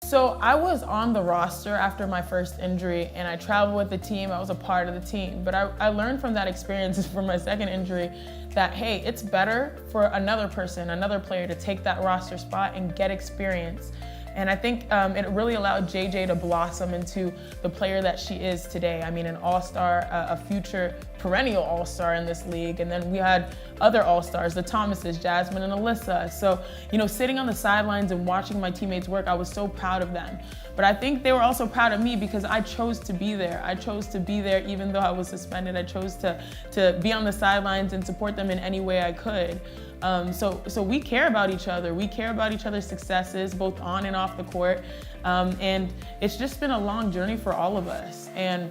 So I was on the roster after my first injury, and I traveled with the team. I was a part of the team, but I learned from that experience from my second injury that, hey, it's better for another person, another player to take that roster spot and get experience. And I think it really allowed JJ to blossom into the player that she is today. I mean, an all-star, a future perennial all-star in this league. And then we had other all-stars, the Thomases, Jasmine and Alyssa. So, you know, sitting on the sidelines and watching my teammates work, I was so proud of them. But I think they were also proud of me because I chose to be there. I chose to be there even though I was suspended. I chose to be on the sidelines and support them in any way I could. So we care about each other. We care about each other's successes, both on and off the court. And it's just been a long journey for all of us. And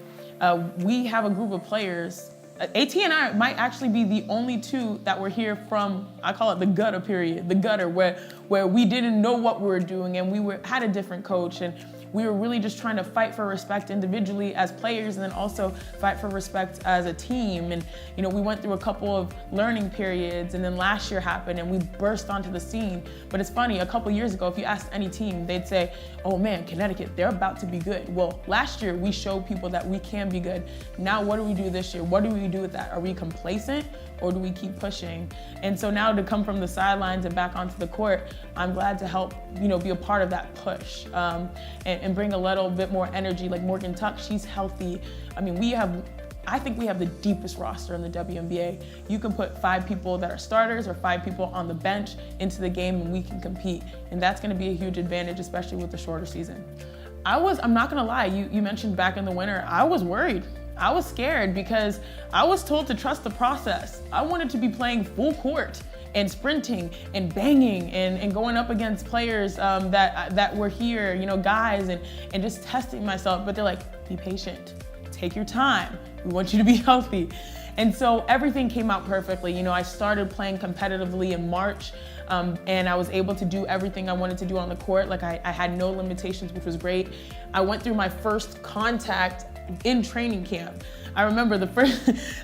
we have a group of players. AT and I might actually be the only two that were here from, I call it the gutter period, the gutter, where we didn't know what we were doing and we had a different coach, and we were really just trying to fight for respect individually as players and then also fight for respect as a team. And, you know, we went through a couple of learning periods, and then last year happened and we burst onto the scene. But it's funny, a couple years ago, if you asked any team, they'd say, oh man, Connecticut, they're about to be good. Well, last year we showed people that we can be good. Now what do we do this year? What do we do with that? Are we complacent or do we keep pushing? And so now to come from the sidelines and back onto the court, I'm glad to help, you know, be a part of that push and bring a little bit more energy. Like Morgan Tuck, she's healthy. I mean, I think we have the deepest roster in the WNBA. You can put 5 people that are starters or 5 people on the bench into the game and we can compete. And that's gonna be a huge advantage, especially with the shorter season. I'm not gonna lie, you mentioned back in the winter, I was worried. I was scared because I was told to trust the process. I wanted to be playing full court and sprinting and banging and going up against players that were here, you know, guys, and just testing myself. But they're like, be patient, take your time. We want you to be healthy. And so everything came out perfectly. You know, I started playing competitively in March, and I was able to do everything I wanted to do on the court. Like I had no limitations, which was great. I went through my first contact in training camp. I remember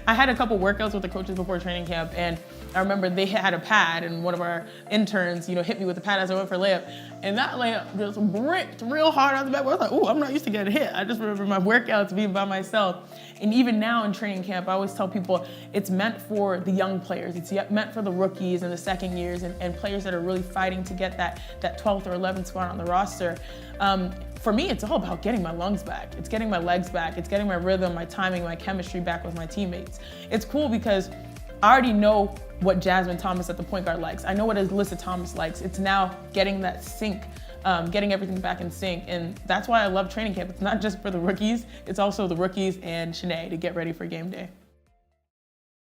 I had a couple workouts with the coaches before training camp, and I remember they had a pad, and one of our interns, you know, hit me with the pad as I went for a layup, and that layup just bricked real hard on the back. I was like, oh, I'm not used to getting hit. I just remember my workouts being by myself. And even now in training camp, I always tell people it's meant for the young players. It's meant for the rookies and the second years and players that are really fighting to get that 12th or 11th spot on the roster. For me, it's all about getting my lungs back. It's getting my legs back. It's getting my rhythm, my timing, my chemistry back with my teammates. It's cool because I already know what Jasmine Thomas at the point guard likes. I know what Alyssa Thomas likes. It's now getting that sync, getting everything back in sync. And that's why I love training camp. It's not just for the rookies, it's also the rookies and Chiney to get ready for game day.